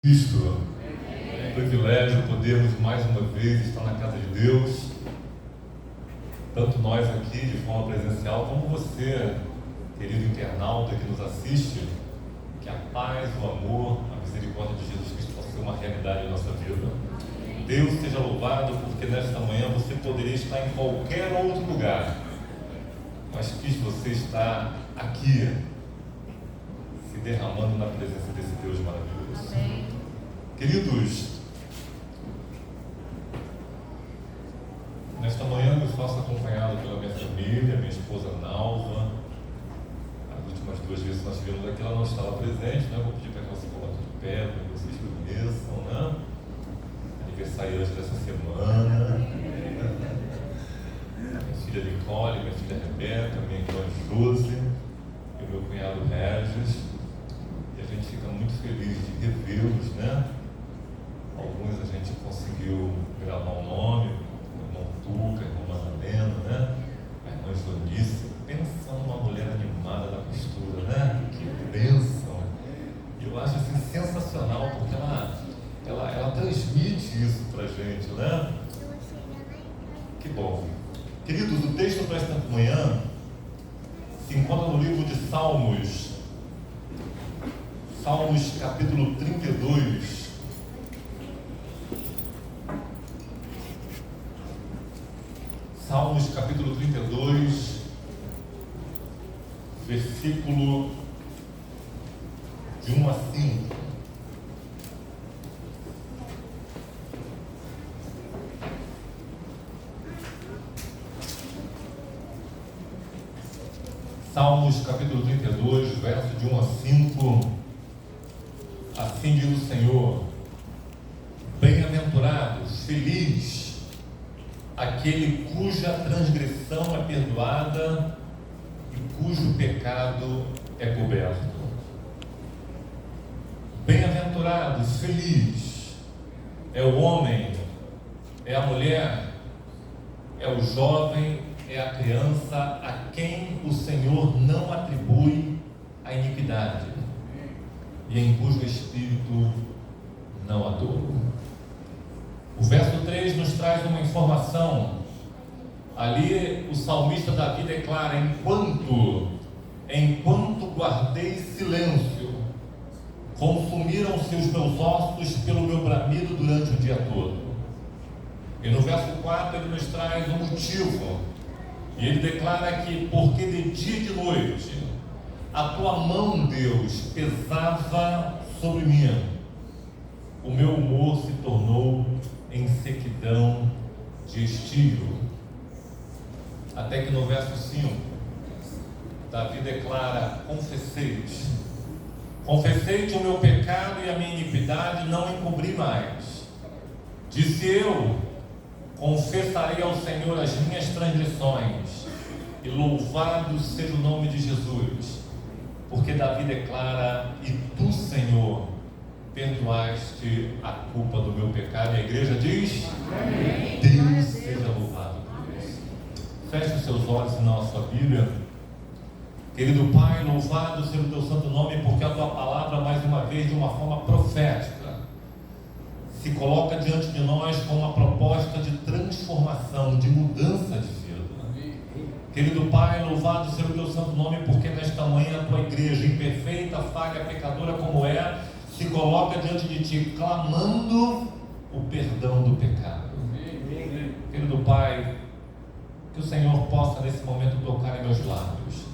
Cristo. É um privilégio podermos mais uma vez estar na casa de Deus, tanto nós aqui de forma presencial, como você, querido internauta que nos assiste. Que a paz, o amor, a misericórdia de Jesus Cristo possa ser uma realidade em nossa vida. Deus seja louvado, porque nesta manhã você poderia estar em qualquer outro lugar, mas quis você estar aqui, se derramando na presença desse Deus maravilhoso. Amém. Queridos, nesta manhã eu faço acompanhado pela minha família, minha esposa Nalva. As últimas duas vezes que nós tivemos aqui, ela não estava presente, né? Vou pedir para que ela se coloque de pé, para que vocês conheçam, né? Aniversariante dessa semana. Minha filha Nicole, minha filha Rebeca, minha irmã Josi e o meu cunhado Regis. E a gente fica muito feliz de revê-los, né? Alguns a gente conseguiu gravar o nome, o irmão Tuca, a irmã Madalena, né? A irmã Jonice. Pensa numa mulher animada da costura, né? Que bênção! E eu acho assim sensacional, porque ela transmite isso pra gente, né? Que bom. Queridos, o texto para esta manhã se encontra no livro de Salmos, capítulo 32. Salmos capítulo 32, versículo de 1 a 5. Salmos capítulo 32, verso de 1 a 5. Assim diz o Senhor: bem-aventurados, feliz aquele cuja transgressão é perdoada e cujo pecado é coberto. Bem-aventurados, feliz é o homem, é a mulher, é o jovem, é a criança a quem o Senhor não atribui a iniquidade e em cujo espírito não atua. O verso 3 nos traz uma informação. Ali o salmista Davi declara: enquanto guardei silêncio, consumiram-se os meus ossos pelo meu bramido durante o dia todo. E no verso 4 ele nos traz um motivo, e ele declara que porque de dia e de noite a tua mão, Deus, pesava sobre mim, o meu humor se tornou em sequidão de estio. Até que no verso 5 Davi declara: confessei-te o meu pecado e a minha iniquidade não encobri mais. Disse eu: confessarei ao Senhor as minhas transgressões, e louvado seja o nome de Jesus. Porque Davi declara: e tu, Senhor, perdoaste a culpa do meu pecado. E a igreja diz: amém. Deus seja louvado por isso. Feche os seus olhos e não a sua Bíblia. Querido Pai, louvado seja o teu santo nome, porque a tua palavra, mais uma vez, de uma forma profética, se coloca diante de nós com uma proposta de transformação, de mudança de vida. Querido Pai, louvado seja o teu santo nome, porque nesta manhã a tua igreja, imperfeita, falha, pecadora como é, se coloca diante de ti, clamando o perdão do pecado. Querido Pai, que o Senhor possa nesse momento tocar em meus lábios,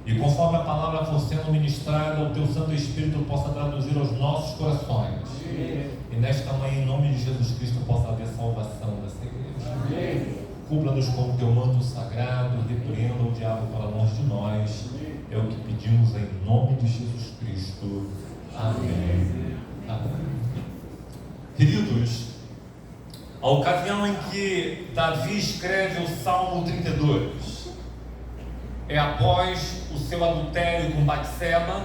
e conforme a palavra for sendo ministrada, o teu Santo Espírito possa traduzir aos nossos corações, e nesta manhã, em nome de Jesus Cristo, possa haver salvação dessa igreja. Cubra-nos com o teu manto sagrado, repreenda o diabo para longe de nós. É o que pedimos em nome de Jesus Cristo. Amém. Amém. Queridos, a ocasião em que Davi escreve o Salmo 32 é após o seu adultério com Batseba,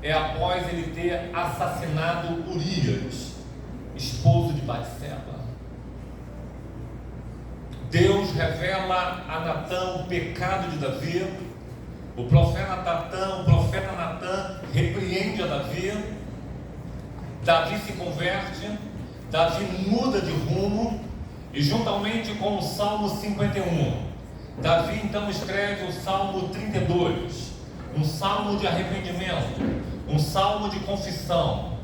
é após ele ter assassinado Urias, esposo de Batseba. Deus revela a Natã o pecado de Davi. O profeta Natã repreende a Davi. Davi se converte, Davi muda de rumo, e juntamente com o Salmo 51, Davi então escreve o Salmo 32, um salmo de arrependimento, um salmo de confissão,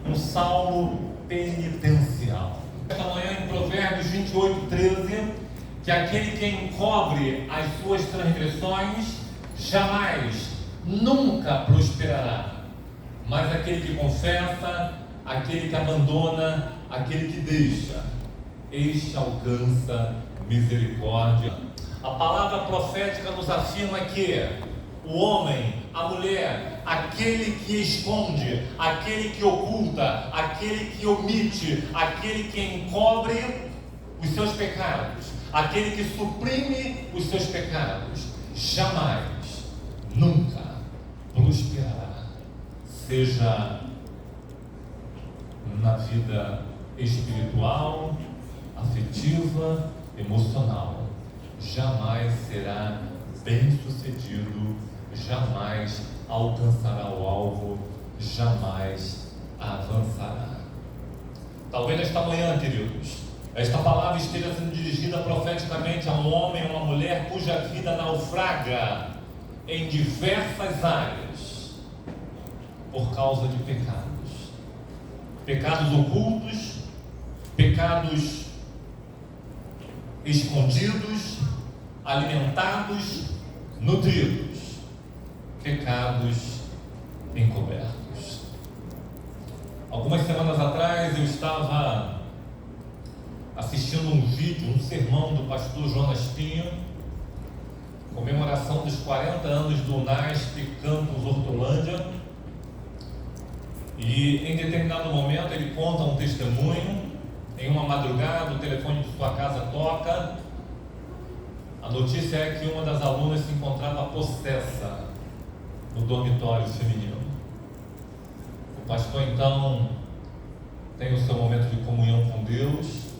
um salmo penitencial. Esta manhã em Provérbios 28:13, que aquele que encobre as suas transgressões jamais, nunca prosperará, mas aquele que confessa, aquele que abandona, aquele que deixa, este alcança misericórdia. A palavra profética nos afirma que o homem, a mulher, aquele que esconde, aquele que oculta, aquele que omite, aquele que encobre os seus pecados, aquele que suprime os seus pecados, jamais, nunca prosperará, seja na vida espiritual, afetiva, emocional, jamais será bem-sucedido, jamais alcançará o alvo, jamais avançará. Talvez nesta manhã, queridos, esta palavra esteja sendo dirigida profeticamente a um homem ou uma mulher cuja vida naufraga em diversas áreas por causa de pecados. Pecados ocultos, pecados escondidos, alimentados, nutridos, pecados encobertos. Algumas semanas atrás eu estava assistindo um vídeo, um sermão do pastor Jonas Pinho, comemoração dos 40 anos do UNASP Campus Hortolândia. E em determinado momento ele conta um testemunho. Em uma madrugada o telefone de sua casa toca. A notícia é que uma das alunas se encontrava possessa no dormitório feminino. O pastor então tem o seu momento de comunhão com Deus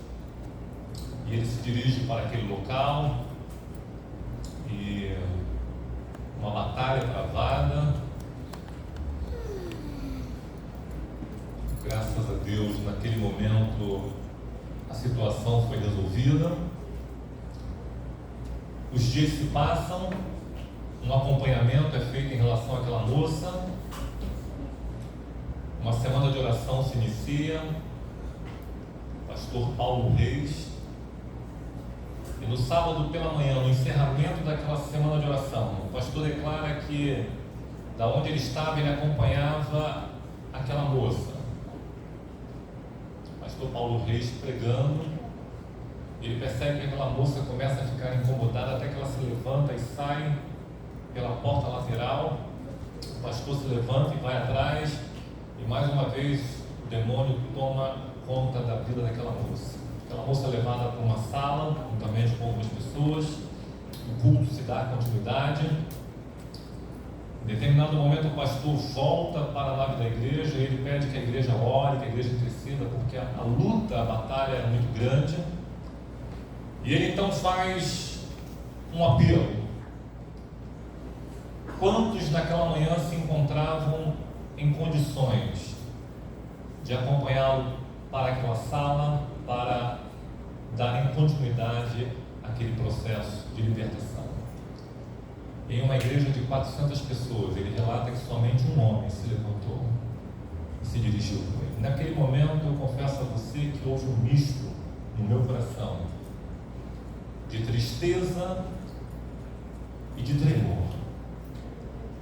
e ele se dirige para aquele local e uma batalha travada. Graças a Deus, naquele momento, a situação foi resolvida. Os dias se passam, um acompanhamento é feito em relação àquela moça, uma semana de oração se inicia, pastor Paulo Reis, e no sábado pela manhã, no encerramento daquela semana de oração, o pastor declara que, da onde ele estava, ele acompanhava aquela moça. Pastor Paulo Reis pregando, ele percebe que aquela moça começa a ficar incomodada até que ela se levanta e sai pela porta lateral. O pastor se levanta e vai atrás, e mais uma vez o demônio toma conta da vida daquela moça. Aquela moça é levada para uma sala, juntamente com algumas pessoas, o culto se dá continuidade. Em determinado momento o pastor volta para a nave da igreja e ele pede que a igreja ore, que a igreja interceda, porque a luta, a batalha é muito grande. E ele então faz um apelo. Quantos naquela manhã se encontravam em condições de acompanhá-lo para aquela sala, para darem continuidade àquele processo de libertação? Em uma igreja de 400 pessoas, ele relata que somente um homem se levantou e se dirigiu para ele. Naquele momento, eu confesso a você que houve um misto no meu coração de tristeza e de tremor.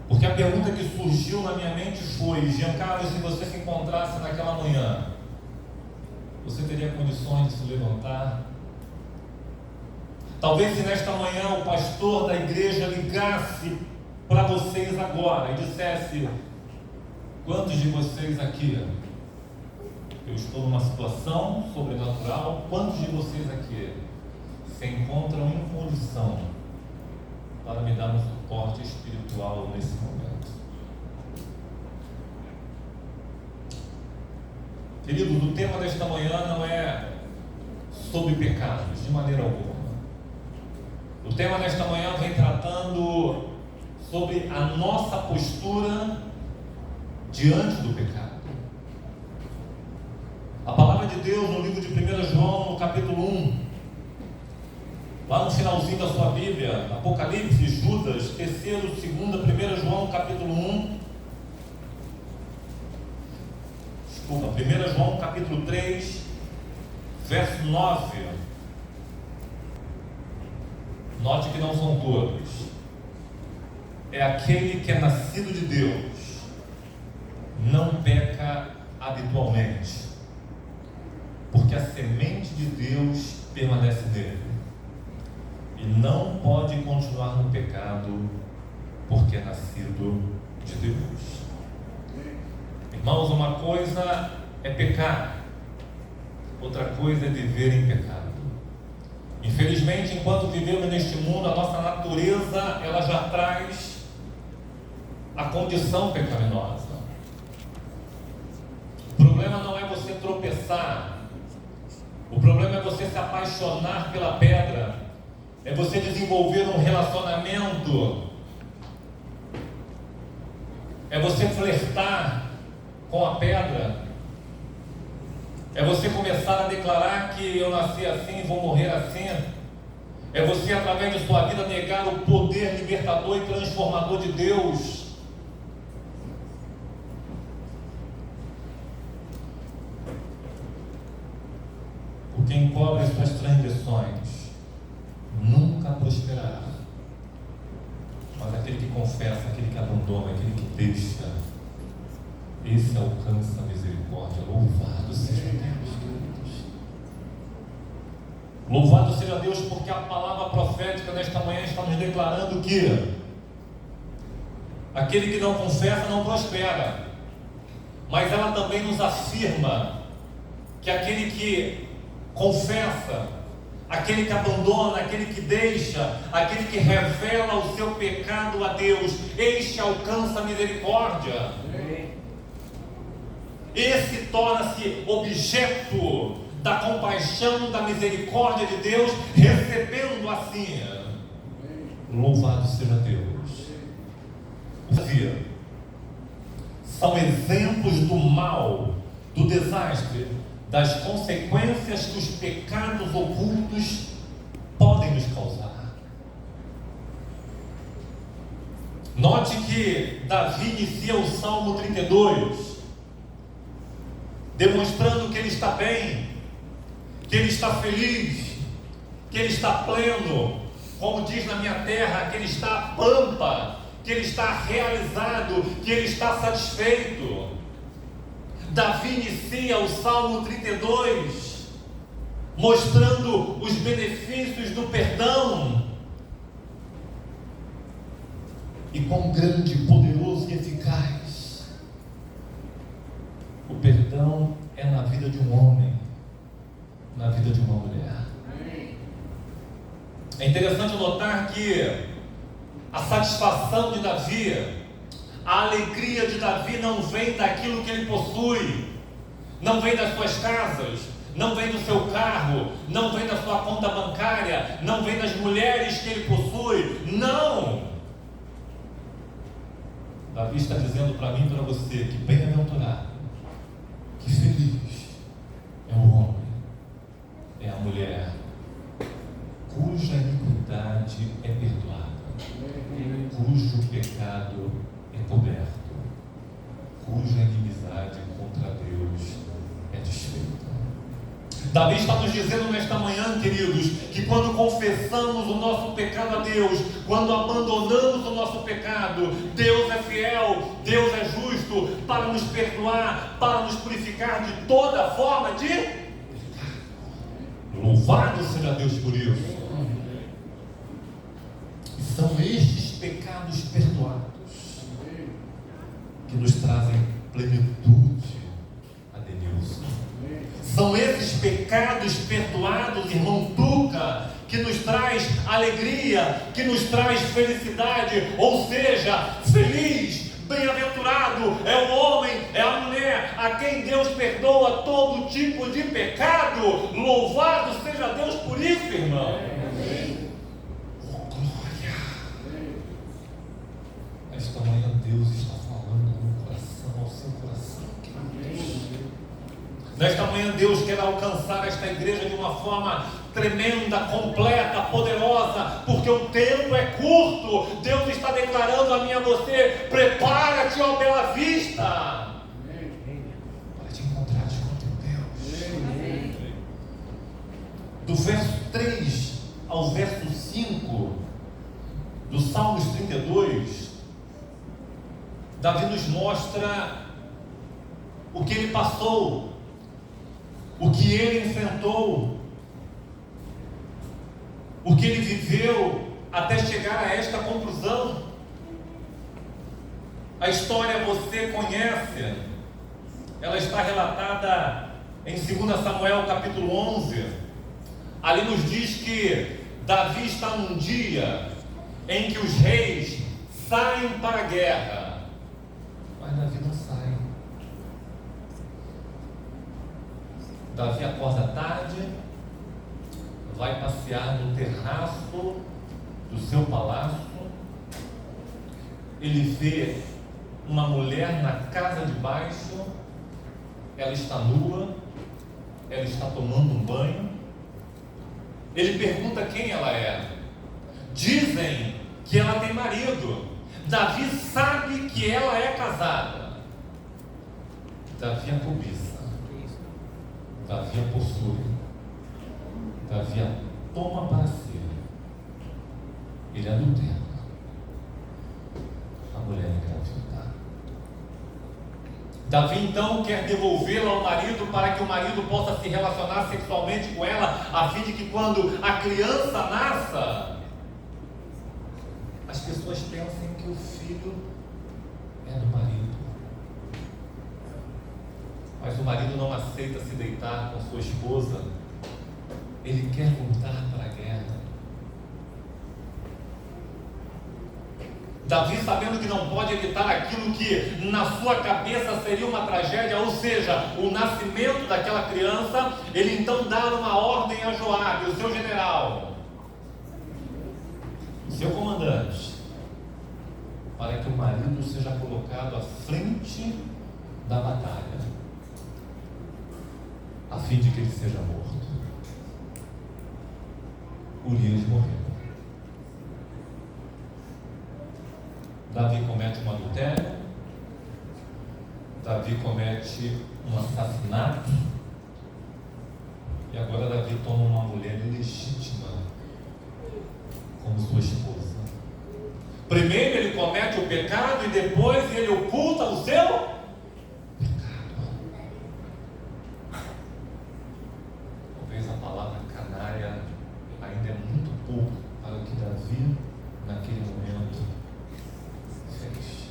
Porque a pergunta que surgiu na minha mente foi: Giancarlo, se você se encontrasse naquela manhã, você teria condições de se levantar? Talvez se nesta manhã o pastor da igreja ligasse para vocês agora e dissesse: quantos de vocês aqui, eu estou numa situação sobrenatural, quantos de vocês aqui se encontram em condição para me dar um suporte espiritual nesse momento? Queridos, o tema desta manhã não é sobre pecados, de maneira alguma. O tema desta manhã vem tratando sobre a nossa postura diante do pecado. de Deus no livro de 1 João, no capítulo 1. Lá no finalzinho da sua Bíblia, Apocalipse, Judas, 3º, 2º, 1 João, capítulo 1. Desculpa, 1 João, capítulo 3, verso 9. Note que não são todos. É aquele que é nascido de Deus, não peca habitualmente, porque a semente de Deus permanece nele, e não pode continuar no pecado, porque é nascido de Deus. Irmãos, uma coisa é pecar, outra coisa é viver em pecado. Infelizmente, enquanto vivemos neste mundo, a nossa natureza, ela já traz a condição pecaminosa. O problema não é você tropeçar, o problema é você se apaixonar pela pedra, é você desenvolver um relacionamento, é você flertar com a pedra, é você começar a declarar que eu nasci assim, vou morrer assim, é você, através de sua vida, negar o poder libertador e transformador de Deus. Quem encobre as suas transgressões nunca prosperará, mas aquele que confessa, aquele que abandona, aquele que deixa, esse alcança a misericórdia. Louvado seja Deus, queridos. Louvado seja Deus, porque a palavra profética nesta manhã está nos declarando que aquele que não confessa não prospera, mas ela também nos afirma que aquele que confessa, aquele que abandona, aquele que deixa, aquele que revela o seu pecado a Deus, este alcança a misericórdia. Esse torna-se objeto da compaixão, da misericórdia de Deus, recebendo assim. Louvado seja Deus. São exemplos do mal, do desastre, das consequências que os pecados ocultos podem nos causar. Note que Davi inicia o Salmo 32, demonstrando que ele está bem, que ele está feliz, que ele está pleno, como diz na minha terra, que ele está pampa, que ele está realizado, que ele está satisfeito. Davi inicia o Salmo 32, mostrando os benefícios do perdão, e quão grande, poderoso e eficaz o perdão é na vida de um homem, na vida de uma mulher. É interessante notar que a satisfação de Davi, a alegria de Davi não vem daquilo que ele possui, não vem das suas casas, não vem do seu carro, não vem da sua conta bancária, não vem das mulheres que ele possui, não! Davi está dizendo para mim e para você que bem-aventurado, que feliz é o homem, é a mulher, cuja iniquidade é perdoada, cujo pecado é coberto, cuja inimizade contra Deus é desfeita. Davi está nos dizendo nesta manhã, queridos, que quando confessamos o nosso pecado a Deus, quando abandonamos o nosso pecado, Deus é fiel, Deus é justo para nos perdoar, para nos purificar de toda forma de pecado. Louvado seja Deus por isso. E são estes pecados perdoados que nos trazem plenitude a Deus. São esses pecados perdoados, irmão Tuca, que nos traz alegria, que nos traz felicidade, ou seja, feliz, bem-aventurado é o homem, é a mulher a quem Deus perdoa todo tipo de pecado. Louvado seja Deus por isso, irmão. Oh, glória! Esta manhã Deus está falando no coração, ao seu coração. Nesta manhã Deus quer alcançar esta igreja de uma forma tremenda, completa, poderosa, porque o tempo é curto. Deus está declarando a mim e a você: prepara-te, ó Bela Vista, para te encontrar com teu Deus. Do verso 3 ao verso 5 do Salmos 32, Davi nos mostra o que ele passou, o que ele enfrentou, o que ele viveu até chegar a esta conclusão. A história você conhece, ela está relatada em 2 Samuel capítulo 11. Ali nos diz que Davi está num dia em que os reis saem para a guerra, mas Davi não sai. Davi acorda tarde, vai passear no terraço do seu palácio. Ele vê uma mulher na casa de baixo, ela está nua, ela está tomando um banho. Ele pergunta quem ela é. Dizem que ela tem marido. Davi sabe que ela é casada. Davi a cobiça, Davi a possui, Davi a toma para si. Ele adultera, a mulher engravida. Davi então quer devolvê-la ao marido, para que o marido possa se relacionar sexualmente com ela, a fim de que quando a criança nasça, as pessoas pensem que o filho é do marido. Mas o marido não aceita se deitar com sua esposa. Ele quer voltar para a guerra. Davi, sabendo que não pode evitar aquilo que na sua cabeça seria uma tragédia, ou seja, o nascimento daquela criança, ele então dá uma ordem a Joabe, o seu general, o seu comandante, para que o marido seja colocado à frente da batalha, a fim de que ele seja morto. Urias morreu. Davi comete um adultério, Davi comete um assassinato, e agora Davi toma uma mulher ilegítima como sua esposa. Primeiro ele comete o pecado e depois ele oculta o seu pecado. Talvez a palavra canalha ainda é muito pouco para o que Davi naquele momento fez.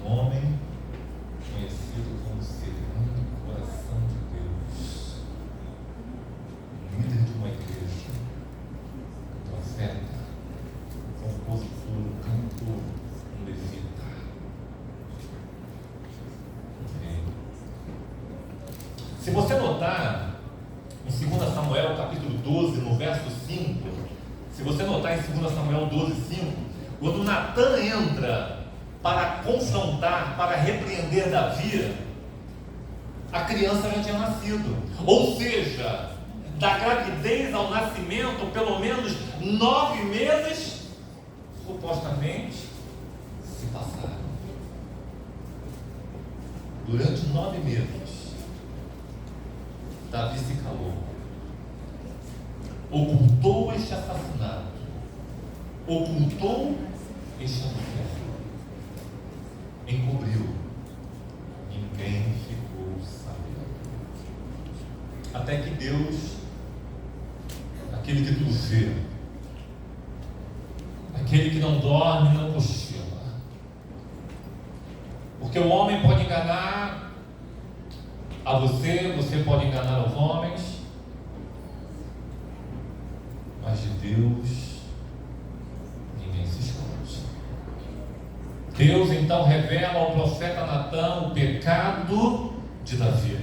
Um homem conhecido como segundo o coração de Deus, líder de uma igreja, profeta, compositor, cantor, um levita. Se você notar em 2 Samuel capítulo 12, no verso 5, se você notar em 2 Samuel 12, 5, quando Natã entra para confrontar, para repreender Davi, a criança já tinha nascido. Ou seja, da gravidez ao nascimento, pelo menos 9 meses, supostamente, se passaram. Durante 9 meses, Davi se calou, ocultou este assassinato, ocultou este adultério, encobriu. Ninguém ficou sabendo. Até que Deus, aquele que tudo vê, aquele que não dorme, não cochila, porque o homem pode enganar a você, você pode enganar os homens, mas de Deus ninguém se esconde. Deus então revela ao profeta Natã o pecado de Davi.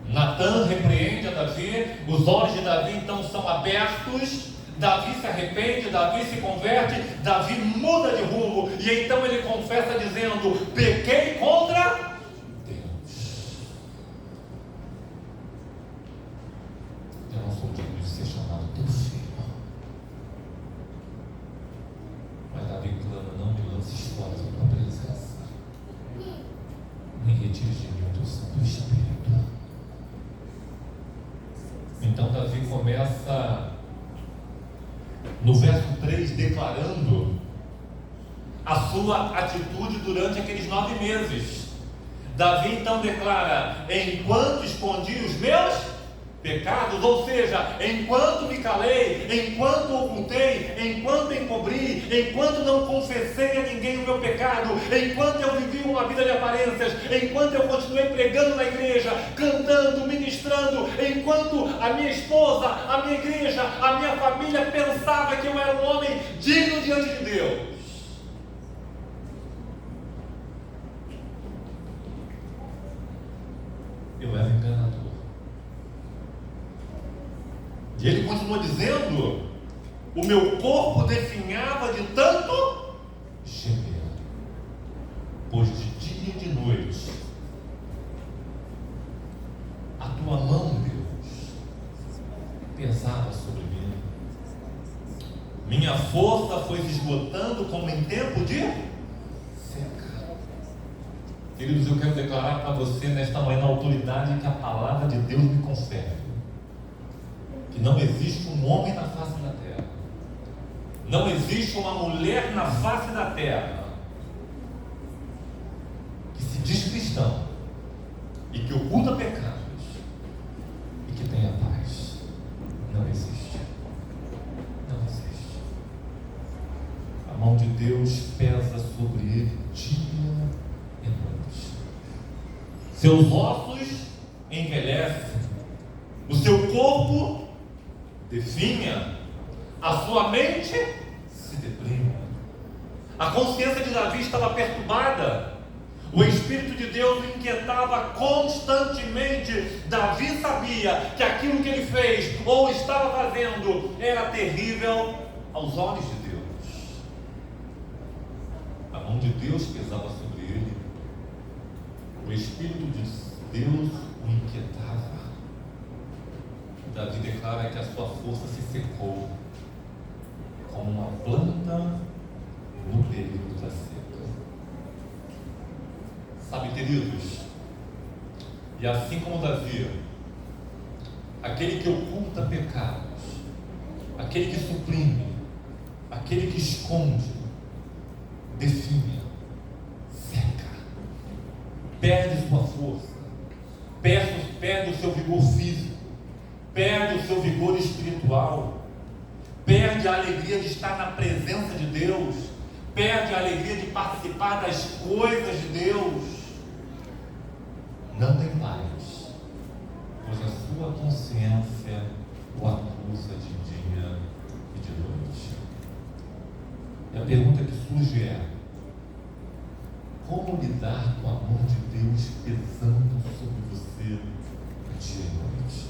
Natã repreende a Davi, os olhos de Davi então são abertos. Davi se arrepende, Davi se converte, Davi muda de rumo, e então ele confessa dizendo: pequei contra Deus. Eu não sou digno de ser chamado teu filho. Mas Davi clama: não me lances fora da tua presença, nem retires de mim o teu Santo Espírito. Então Davi começa no verso 3 declarando a sua atitude durante aqueles 9 meses. Davi então declara: enquanto escondi os meus pecados, ou seja, enquanto me calei, enquanto ocultei, enquanto encobri, enquanto não confessei a ninguém o meu pecado, enquanto eu vivi uma vida de aparências, enquanto eu continuei pregando na igreja, cantando, ministrando, enquanto a minha esposa, a minha igreja, a minha família pensava que eu era um homem digno diante de Deus, eu era enganador. E ele continua dizendo: o meu corpo definhava de tanto gemer, pois de dia e de noite a tua mão, Deus, pesava sobre mim. Minha força foi se esgotando como em tempo de seca. Queridos, eu quero declarar para você nesta manhã, na autoridade que a palavra de Deus me confere, que não existe um homem na face da terra, não existe uma mulher na face da terra que se diz cristão e que oculta pecados e que tenha paz. Não existe. Não existe. A mão de Deus pesa sobre ele dia e noite. Seus ossos envelhecem, o seu corpo definha, a sua mente se deprime. A consciência de Davi estava perturbada, o Espírito de Deus o inquietava constantemente. Davi sabia que aquilo que ele fez ou estava fazendo era terrível aos olhos de Deus. A mão de Deus pesava sobre ele, o Espírito de Deus o inquietava. Davi declara que a sua força se secou como uma planta no período da seca. Sabe, queridos, e assim como Davi, aquele que oculta pecados, aquele que suprime, aquele que esconde, definha, seca, perde sua força, perde o seu vigor físico, perde o seu vigor espiritual, perde a alegria de estar na presença de Deus, perde a alegria de participar das coisas de Deus. Não tem paz, pois a sua consciência o acusa de dia e de noite. E a pergunta que surge é: como lidar com a mão de Deus pesando sobre você dia e noite?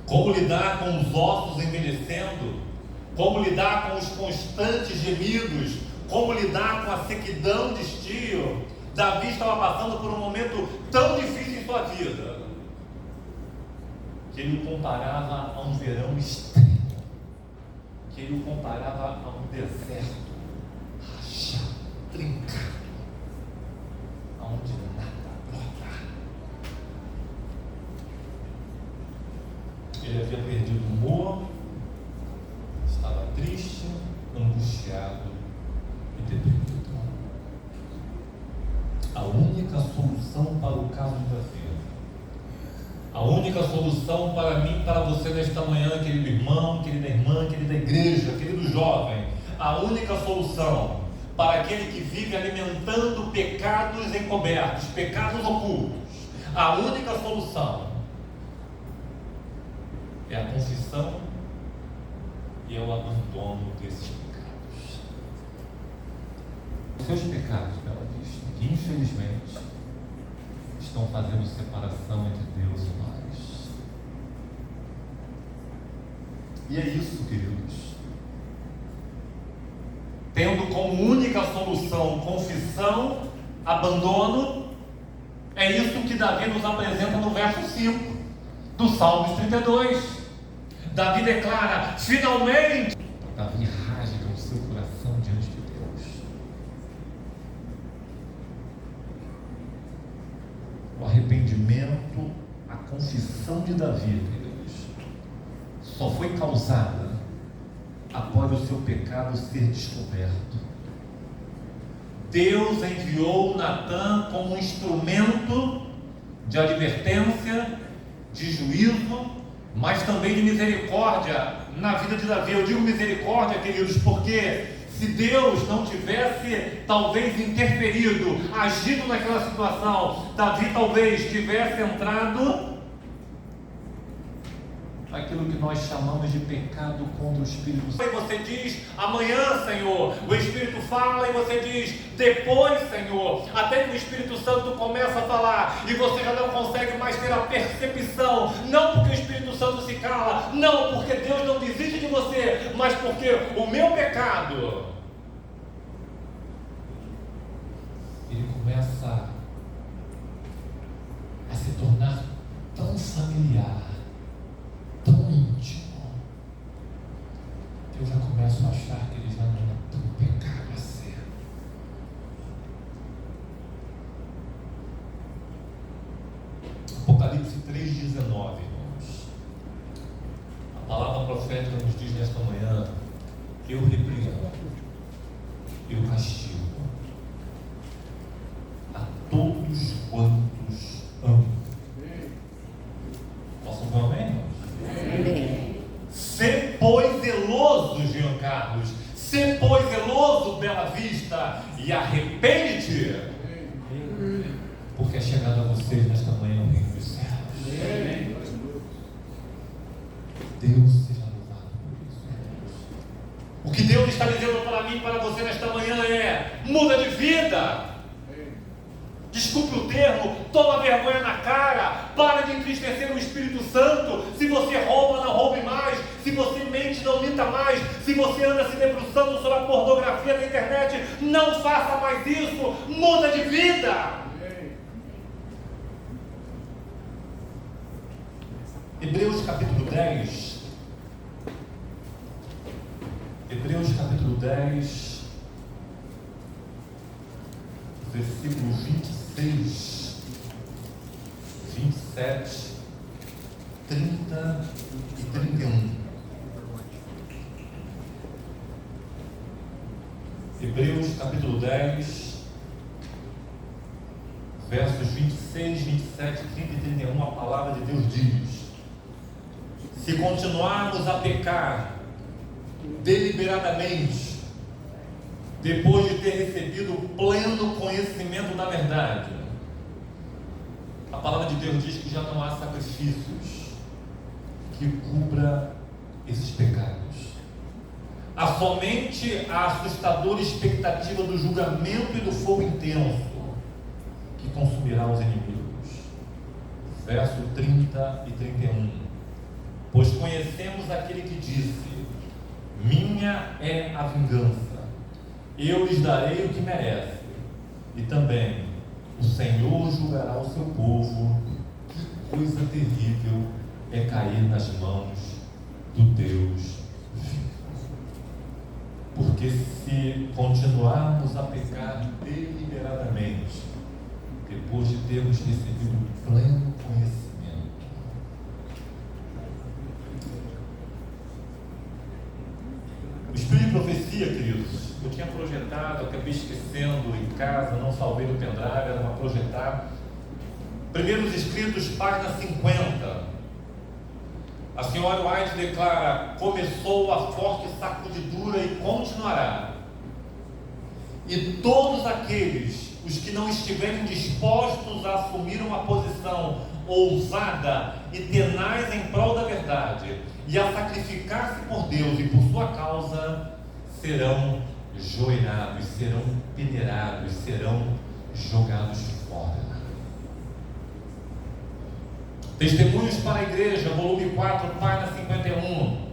Como lidar com os ossos envelhecendo? Como lidar com os constantes gemidos? Como lidar com a sequidão de estio? Davi estava passando por um momento tão difícil em sua vida que ele o comparava a um verão extremo, que ele o comparava a um deserto rachado, trincado, onde nada brota. Ele havia perdido o humor, estava triste, angustiado e deprimido. A única solução para o caso de Davi, a única solução para mim, para você nesta manhã, querido irmão, querida irmã, querida igreja, querido jovem, a única solução para aquele que vive alimentando pecados encobertos, pecados ocultos, a única solução é a confissão e é o abandono desses pecados. Os seus pecados, pela vista, que infelizmente estão fazendo separação entre Deus e nós. E é isso, queridos. Tendo como única solução confissão, abandono, é isso que Davi nos apresenta no verso 5 do Salmo 32. Davi declara: finalmente. Davi rasga o seu coração diante de Deus. O arrependimento, a confissão de Davi, queridos, só foi causada após o seu pecado ser descoberto. Deus enviou Natã como um instrumento de advertência, de juízo, mas também de misericórdia na vida de Davi. Eu digo misericórdia, queridos, porque se Deus não tivesse talvez interferido, agido naquela situação, Davi talvez tivesse entrado aquilo que nós chamamos de pecado contra o Espírito Santo. E você diz: amanhã, Senhor. O Espírito fala e você diz: depois, Senhor. Até que o Espírito Santo começa a falar e você já não consegue mais ter a percepção. Não porque o Espírito Santo se cala, não porque Deus não desiste de você, mas porque o meu pecado, ele começa a se tornar tão familiar, tão íntimo, que eu já começo a achar que ele já não é tão pecado assim. Apocalipse 3,19, irmãos. A palavra profética nos diz nesta manhã: eu repreendo, eu castigo a todos quantos amo. Posso ver um amém, irmãos? Ser, pois, zeloso, Jean Carlos. Ser, pois, zeloso, Bela Vista. E arrepende-te, porque é chegado a vocês nesta manhã o reino dos céus. Deus seja louvado por isso. O que Deus está dizendo para mim e para você nesta manhã é: muda de vida. Desculpe o termo, toma vergonha na cara, para de entristecer o Espírito Santo. Se você rouba, não roube mais. Se você mente, não minta mais. Se você anda se debruçando sobre a pornografia na internet, não faça mais isso. Muda de vida. Hebreus capítulo 10. Hebreus capítulo 10, versículo 26, 27, 30 e 31. Hebreus capítulo 10, versos 26, 27, 30 e 31, a palavra de Deus diz: se continuarmos a pecar deliberadamente, depois de ter recebido o pleno conhecimento da verdade, a palavra de Deus diz que já não há sacrifícios que cubra esses pecados. Há somente a assustadora expectativa do julgamento e do fogo intenso que consumirá os inimigos. Verso 30 e 31. Pois conhecemos aquele que disse: minha é a vingança, eu lhes darei o que merece. E também o Senhor julgará o seu povo. Que coisa terrível é cair nas mãos do Deus vivo. Porque se continuarmos a pecar deliberadamente, depois de termos recebido o pleno conhecimento, o espírito de profecia, queridos, eu tinha projetado, acabei esquecendo em casa, não salvei no pendrive, era para projetar. Primeiros Escritos, página 50. A senhora White declara: começou a forte sacudidura e continuará. E todos aqueles, os que não estiverem dispostos a assumir uma posição ousada e tenaz em prol da verdade, e a sacrificar-se por Deus e por sua causa, serão joelhados, serão peneirados, serão jogados fora. Testemunhos para a Igreja, volume 4, página 51.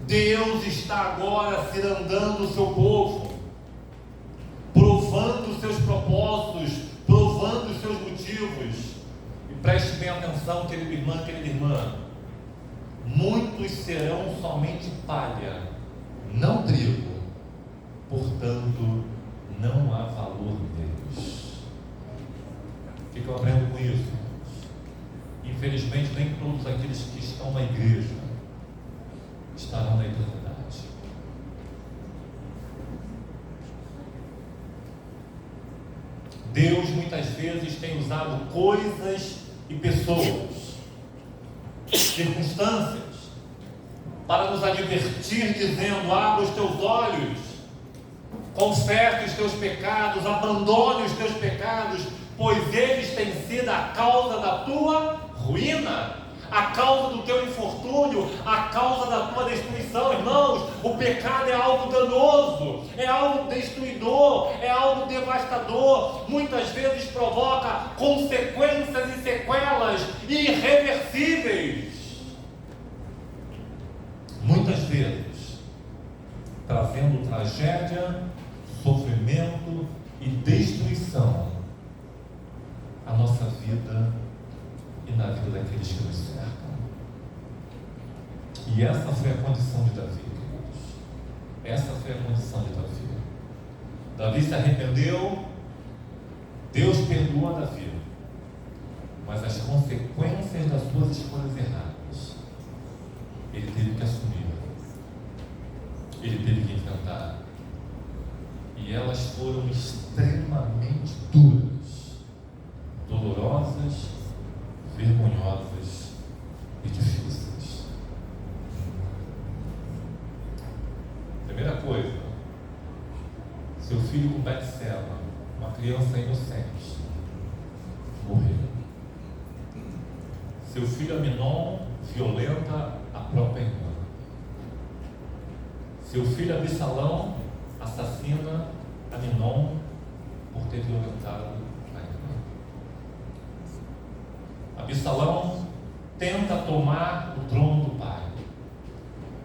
Deus está agora cirandando o seu povo, provando os seus propósitos, provando os seus motivos. E preste bem atenção, querido irmão, querida irmã. Muitos serão somente palha, não trigo. Portanto, não há valor neles. O que eu aprendo com isso? Infelizmente, nem todos aqueles que estão na igreja estarão na eternidade. Deus muitas vezes tem usado coisas e pessoas, circunstâncias, para nos advertir, dizendo: abra os teus olhos, confesse os teus pecados, abandone os teus pecados, pois eles têm sido a causa da tua ruína, a causa do teu infortúnio, a causa da tua destruição. Irmãos, o pecado é algo danoso, é algo destruidor, é algo devastador, muitas vezes provoca consequências e sequelas irreversíveis. Muitas vezes trazendo tragédia, sofrimento e destruição à nossa vida e na vida daqueles que nos cercam. E essa foi a condição de Davi, queridos. Essa foi a condição de Davi. Davi se arrependeu, Deus perdoou a Davi, mas as consequências das suas escolhas erradas ele teve que assumir, ele teve que enfrentar, e elas foram extremamente duras, dolorosas, vergonhosas e difíceis. Primeira coisa, seu filho com Betseba, uma criança inocente, morreu. Seu filho Aminon violenta a própria irmã. Seu filho Absalão assassina Aminon por ter violentado a irmã. Absalão tenta tomar o trono do pai.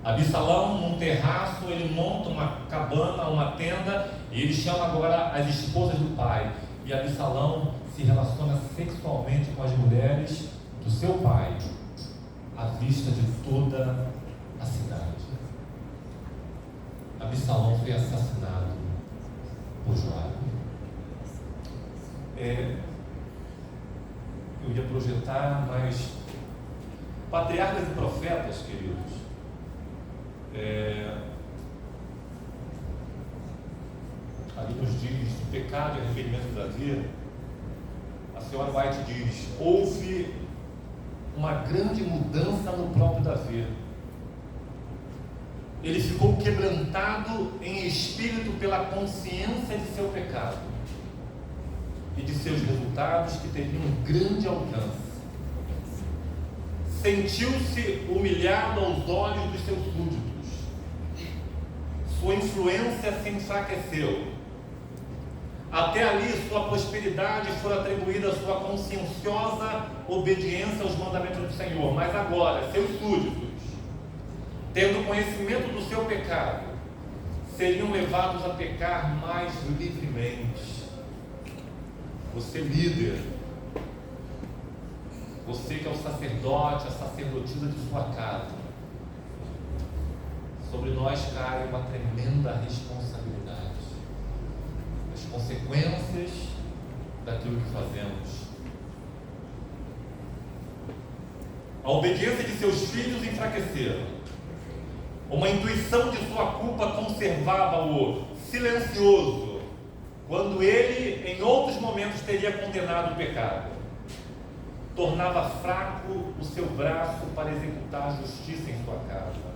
Absalão, num terraço, ele monta uma cabana, uma tenda, e ele chama agora as esposas do pai. E Absalão se relaciona sexualmente com as mulheres do seu pai, à vista de toda a cidade. Absalão foi assassinado por Joabe. Eu ia projetar, mas patriarcas e profetas, queridos, ali nos diz do pecado e arrependimento de Davi, a senhora White diz: houve uma grande mudança no próprio Davi. Ele ficou quebrantado em espírito pela consciência de seu pecado e de seus resultados que teriam um grande alcance. Sentiu-se humilhado aos olhos dos seus súditos. Sua influência se enfraqueceu. Até ali sua prosperidade foi atribuída à sua conscienciosa obediência aos mandamentos do Senhor. Mas agora, seus súditos, tendo conhecimento do seu pecado, seriam levados a pecar mais livremente. Você líder, você que é o sacerdote, a sacerdotisa de sua casa, sobre nós cai uma tremenda responsabilidade. As consequências daquilo que fazemos. A obediência de seus filhos enfraqueceram. Uma intuição de sua culpa conservava-o silencioso, quando ele, em outros momentos, teria condenado o pecado. Tornava fraco o seu braço para executar justiça em sua casa.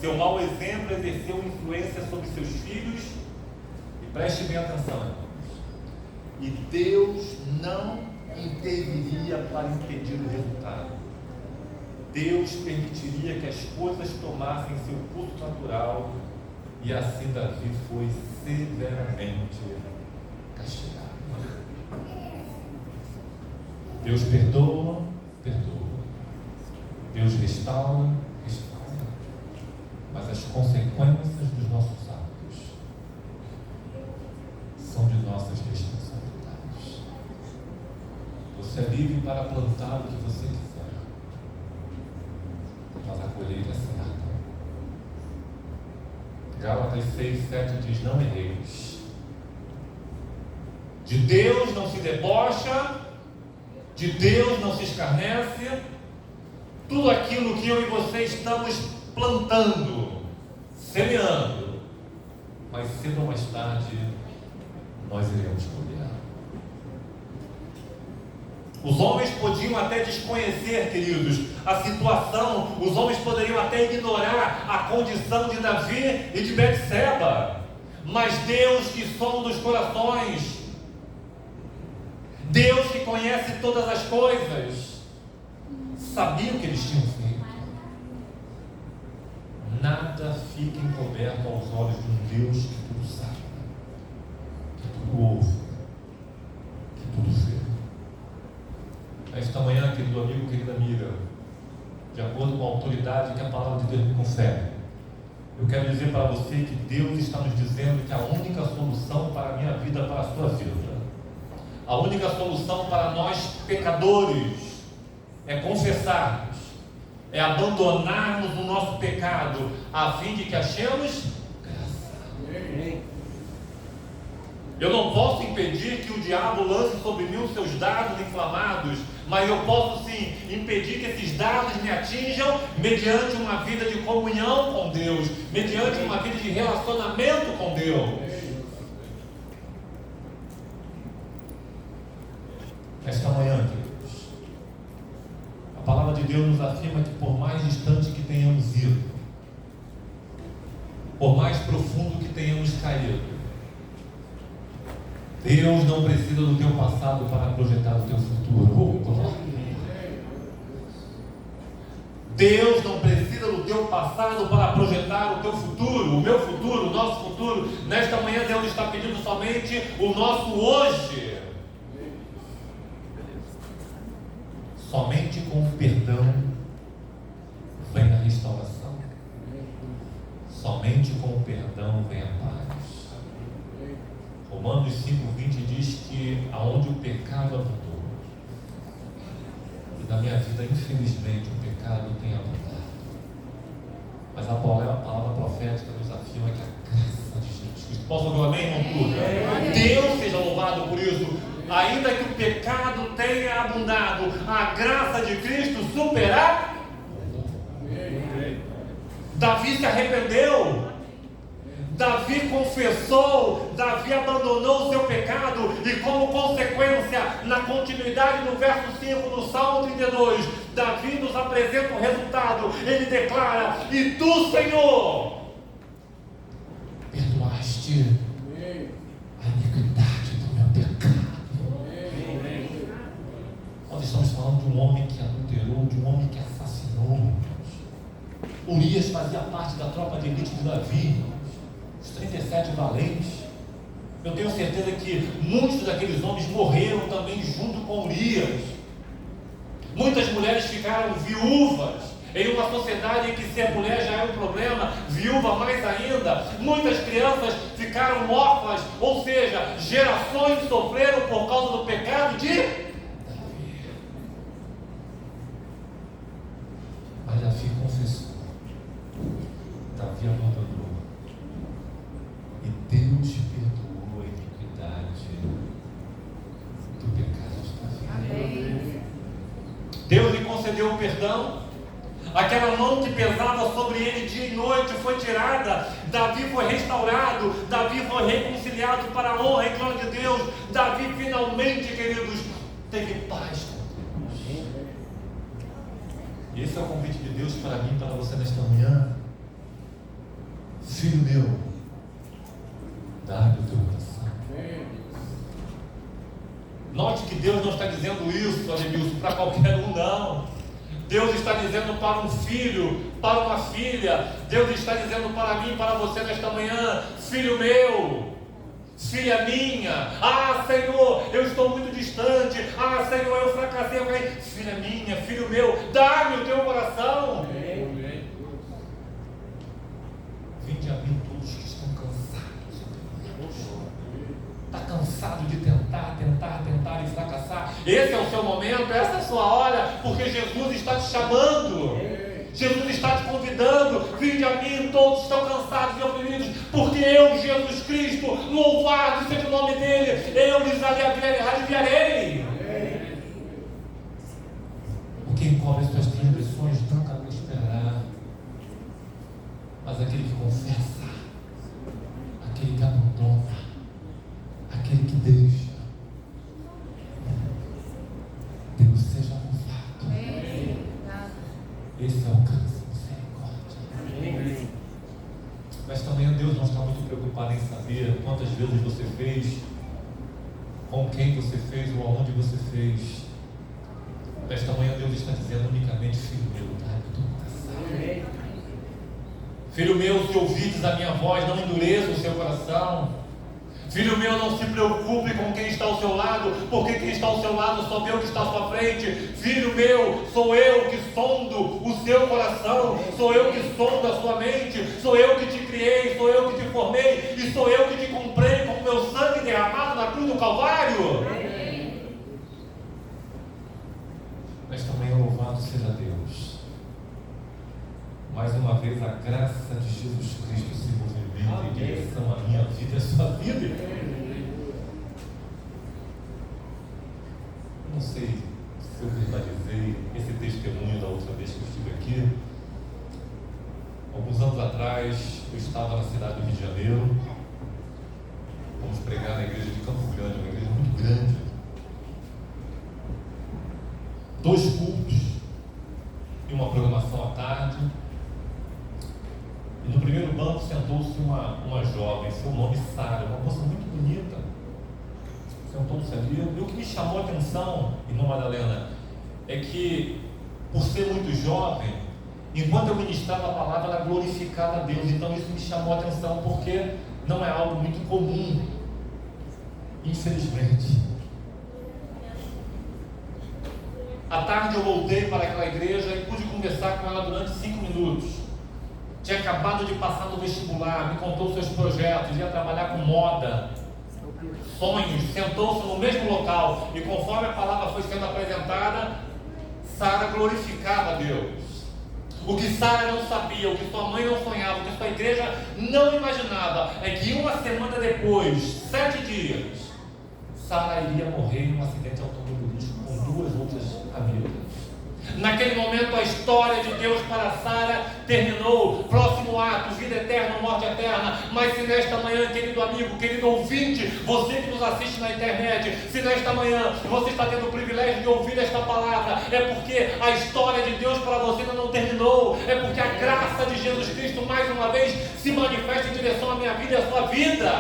Seu mau exemplo exerceu influência sobre seus filhos, e preste bem atenção, irmãos, e Deus não interviria para impedir o resultado. Deus permitiria que as coisas tomassem seu curso natural, e assim Davi foi severamente castigado. Deus perdoa, perdoa. Deus restaura, restaura. consequências dos nossos atos são de nossas responsabilidades. Você é livre para plantar o que você quiser, mas a colheita é certa. Gálatas 6:7 diz: não erreis. De Deus não se debocha, de Deus não se escarnece. Tudo aquilo que eu e você estamos plantando, semeando, mais cedo ou mais tarde nós iremos colher. Os homens podiam até desconhecer, queridos, a situação. Os homens poderiam até ignorar a condição de Davi e de Betseba, mas Deus, que sonda os corações, Deus que conhece todas as coisas, sabia o que eles tinham feito. Nada fica encoberto aos olhos de um Deus que tudo sabe, que tudo ouve, que tudo vê. Esta manhã, querido amigo, querida amiga, de acordo com a autoridade que a palavra de Deus me confere, eu quero dizer para você que Deus está nos dizendo que a única solução para a minha vida, para a sua vida, a única solução para nós pecadores é confessarmos, é abandonarmos o nosso pecado, a fim de que achemos graça. Eu não posso impedir que o diabo lance sobre mim os seus dardos inflamados, mas eu posso sim impedir que esses dardos me atinjam mediante uma vida de comunhão com Deus, mediante uma vida de relacionamento com Deus. Esta manhã, queridos, a palavra de Deus nos afirma que por mais distante que tenhamos ido, por mais profundo que tenhamos caído, Deus não precisa do teu passado para projetar o teu futuro. Deus não precisa do teu passado para projetar o teu futuro, o meu futuro, o nosso futuro. Nesta manhã Deus está pedindo somente o nosso hoje. Somente com o perdão vem a restauração. Somente com o perdão vem a paz. Romanos 5:20 diz que aonde o pecado abundou, e na minha vida, infelizmente, o pecado tem abundado. Mas a palavra profética nos afirma que a graça de Jesus Cristo. Posso ouvir um amém, irmão? Deus seja louvado por isso. Ainda que o pecado tenha abundado, a graça de Cristo superará. Davi se arrependeu, Davi confessou, Davi abandonou o seu pecado, e como consequência, na continuidade do verso 5 do Salmo 32, Davi nos apresenta o resultado. Ele declara: e tu, Senhor, perdoaste a iniquidade do meu pecado. Nós estamos falando de um homem que adulterou, de um homem que assassinou. Urias fazia parte da tropa de elite de Davi, os 37 valentes. Eu tenho certeza que muitos daqueles homens morreram também junto com Urias. Muitas mulheres ficaram viúvas, em uma sociedade em que se a mulher já é um problema, viúva mais ainda. Muitas crianças ficaram órfãs, ou seja, gerações sofreram por causa do pecado de Davi. Mas Davi confessou, Davi abandonou, e Deus perdoou a iniquidade do pecado de Davi. Amém. Deus lhe concedeu o perdão. Aquela mão que pesava sobre ele dia e noite foi tirada. Davi foi restaurado. Davi foi reconciliado para a honra e glória de Deus. Davi finalmente, queridos, teve paz com Deus. E esse é o convite de Deus para mim e para você nesta manhã. Filho meu, dá-lhe o teu coração. Note que Deus não está dizendo isso, Ademilson, para qualquer um, não. Deus está dizendo para um filho, para uma filha. Deus está dizendo para mim e para você nesta manhã: filho meu, filha minha. Ah, Senhor, eu estou muito distante. Ah, Senhor, eu fracassei. Filha minha, filho meu, dá-me o teu coração. Está cansado de tentar e fracassar? Esse é o seu momento, essa é a sua hora, porque Jesus está te chamando. Jesus está te convidando. Vinde a mim, todos estão cansados e oprimidos, porque eu, Jesus Cristo, louvado seja o nome dele, eu lhes aliviarei. O que encobre as suas transgressões nunca prosperará, mas aquele que confessa, aquele que abandona, aquele que deixa, Deus seja louvado. Esse alcança misericórdia. Mas também Deus não está muito preocupado em saber quantas vezes você fez, com quem você fez ou aonde você fez. Nesta manhã Deus está dizendo unicamente: filho meu, dá do teu coração. Filho meu, se ouvides a minha voz, não endureça o seu coração. Filho meu, não se preocupe com quem está ao seu lado, porque quem está ao seu lado só vê o que está à sua frente. Filho meu, sou eu que sondo o seu coração, sou eu que sondo a sua mente, sou eu que te criei, sou eu que te formei, e sou eu que te comprei com o meu sangue derramado na cruz do Calvário. Mas também louvado seja Deus. Mais uma vez a graça de Jesus Cristo se movimenta em direção à minha vida e à sua vida. Não sei se eu verbalizei esse testemunho da outra vez que eu estive aqui. Alguns anos atrás eu estava na cidade do Rio de Janeiro. Vamos pregar na igreja de Campo Grande, uma igreja muito grande. 2 cultos e uma programação à tarde. E no primeiro banco sentou-se uma jovem, seu nome Sara, uma moça muito bonita. Sentou-se ali. E o que me chamou a atenção, irmã Madalena, é que, por ser muito jovem, enquanto eu ministrava a palavra, ela glorificava a Deus. Então isso me chamou a atenção, porque não é algo muito comum, infelizmente. À tarde eu voltei para aquela igreja e pude conversar com ela durante 5 minutos. Tinha acabado de passar no vestibular, me contou seus projetos, ia trabalhar com moda, sonhos, sentou-se no mesmo local e conforme a palavra foi sendo apresentada, Sara glorificava a Deus. O que Sara não sabia, o que sua mãe não sonhava, o que sua igreja não imaginava, é que uma semana depois, 7 dias, Sara iria morrer em um acidente automobilístico com 2 outras amigas. Naquele momento a história de Deus para Sara terminou. Próximo ato, vida eterna, morte eterna. Mas se nesta manhã, querido amigo, querido ouvinte, você que nos assiste na internet, se nesta manhã você está tendo o privilégio de ouvir esta palavra, é porque a história de Deus para você ainda não terminou. É porque a graça de Jesus Cristo mais uma vez se manifesta em direção à minha vida e à sua vida.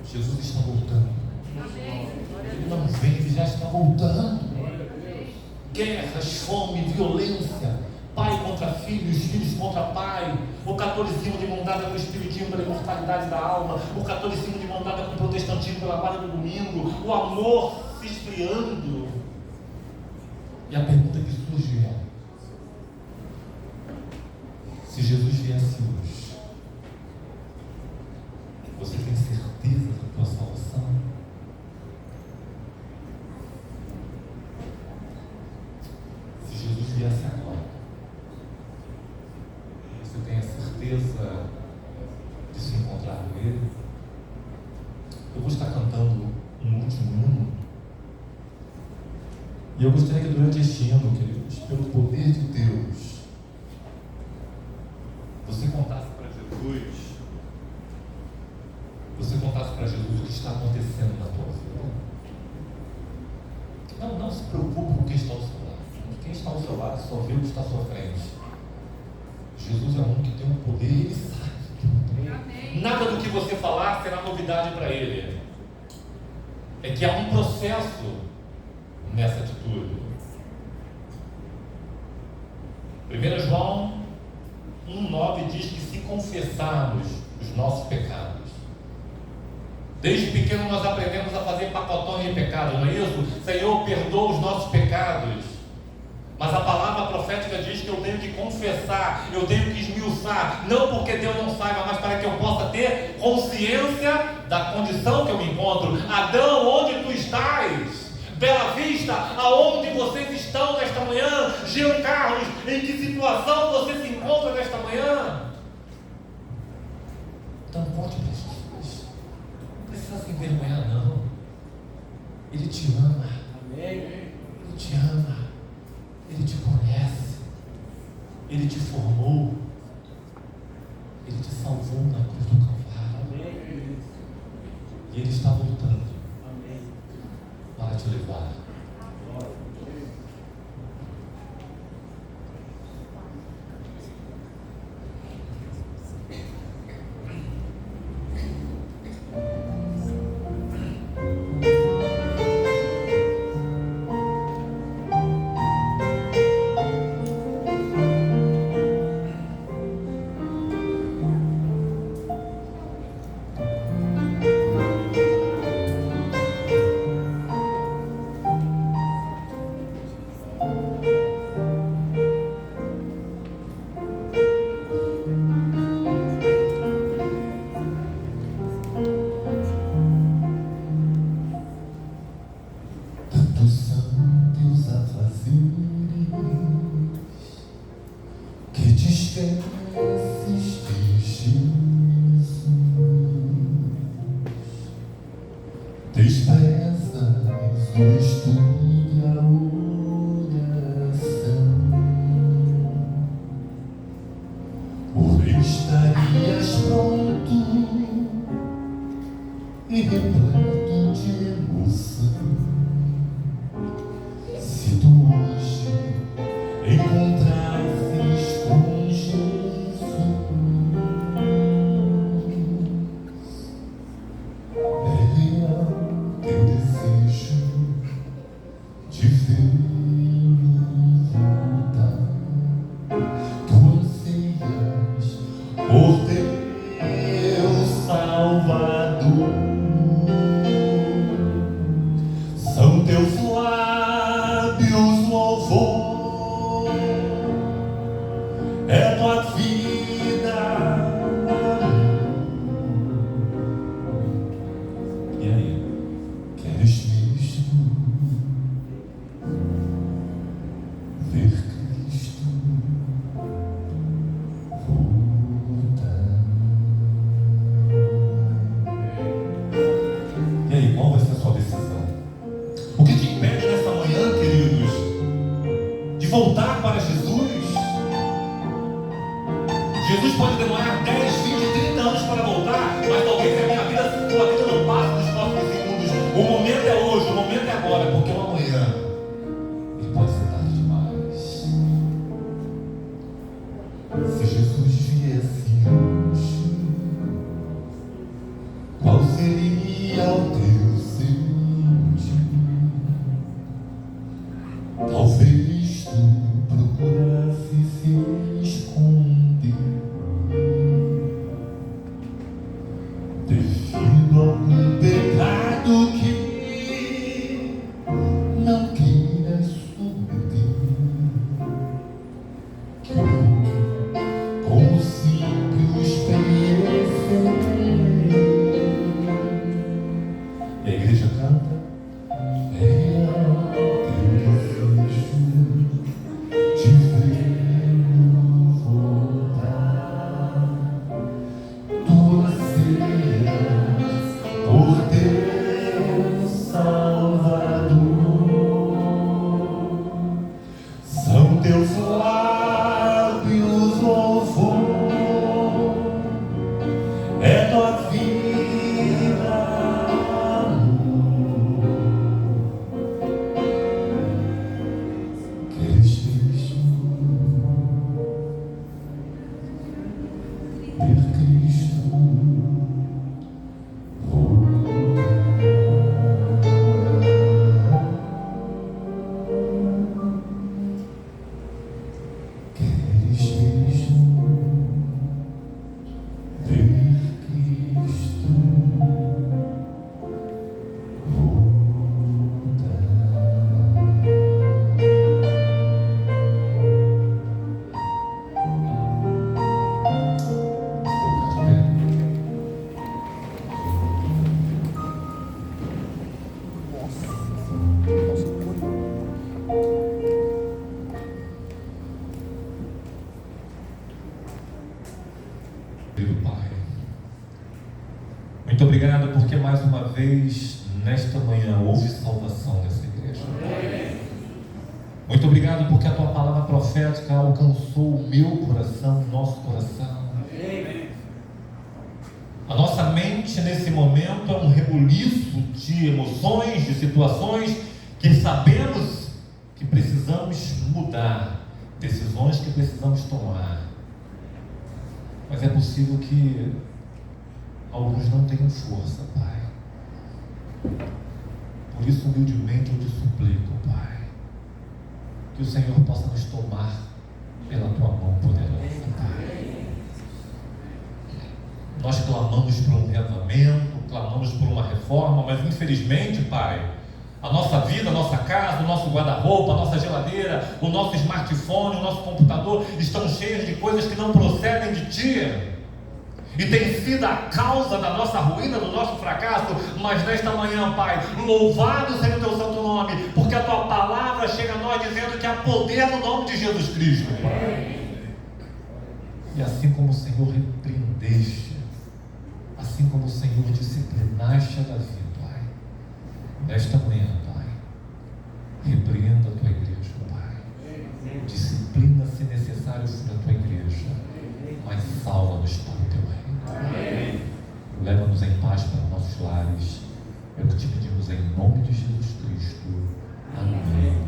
Jesus está voltando. Ele não vem, ele já está voltando. Guerras, fome, violência, pai contra filhos, filhos contra pai, o catolicismo de mão dada com o espiritismo pela imortalidade da alma, o catolicismo de mão dada com o protestantismo pela guarda do domingo, o amor se esfriando. E a pergunta que surge é: se Jesus viesse hoje, você tem certeza da tua salvação? Se Jesus viesse agora, você tem a certeza de se encontrar com Ele? Eu vou estar cantando um último hino, e eu gostaria que durante este hino, queridos, pelo poder de Deus, você contasse para Jesus, o que está acontecendo na tua vida. Não se preocupe com quem está ao seu lado. Quem está ao seu lado só vê o que está à sua frente. Jesus é um que tem um poder e Ele sabe tudo. Amém. Nada do que você falar será novidade para Ele. É que há um processo nessa atitude. 1 João 1,9 diz que se confessarmos os nossos pecados, desde pequeno nós aprendemos a fazer pacotões de pecados, não é isso? Senhor, perdoa os nossos pecados. Mas a palavra profética diz que eu tenho que confessar, eu tenho que esmiuçar, não porque Deus não saiba, mas para que eu possa ter consciência da condição que eu me encontro. Adão, onde tu estás? Bela Vista, aonde vocês estão nesta manhã? Jean Carlos, em que situação você se encontra nesta manhã? Então volte para Jesus. Não precisa se envergonhar, não. Ele te ama. Amém. Ele te ama. Ele te conhece. Ele te formou. Ele te salvou na cruz do Calvário. Amém. E Ele está voltando Amém. para te levar. Muito obrigado porque mais uma vez, nesta manhã, houve salvação nessa igreja. Muito obrigado porque a tua palavra profética alcançou o meu coração, o nosso coração. A nossa mente nesse momento é um rebuliço de emoções, de situações que sabemos que precisamos mudar, decisões que precisamos tomar. Mas é possível que alguns não tenham força, Pai. Por isso, humildemente, eu te suplico, Pai, que o Senhor possa nos tomar pela tua mão poderosa, Pai. Nós clamamos por um reavivamento, clamamos por uma reforma, mas infelizmente, Pai, a nossa vida, a nossa casa, o nosso guarda-roupa, a nossa geladeira, o nosso smartphone, o nosso computador estão cheios de coisas que não procedem de Ti. E tem sido a causa da nossa ruína, do nosso fracasso. Mas nesta manhã, Pai, louvado seja o teu santo nome, porque a tua palavra chega a nós dizendo que há poder no nome de Jesus Cristo, Pai. E assim como o Senhor repreendeste, assim como o Senhor disciplinaste a Davi, Pai, nesta manhã, Pai, repreenda a tua igreja, Pai. Disciplina, se necessário, for a tua igreja, mas salva-nos para o teu reino. Leva-nos em paz para nossos lares. É o que te pedimos em nome de Jesus Cristo. Amém.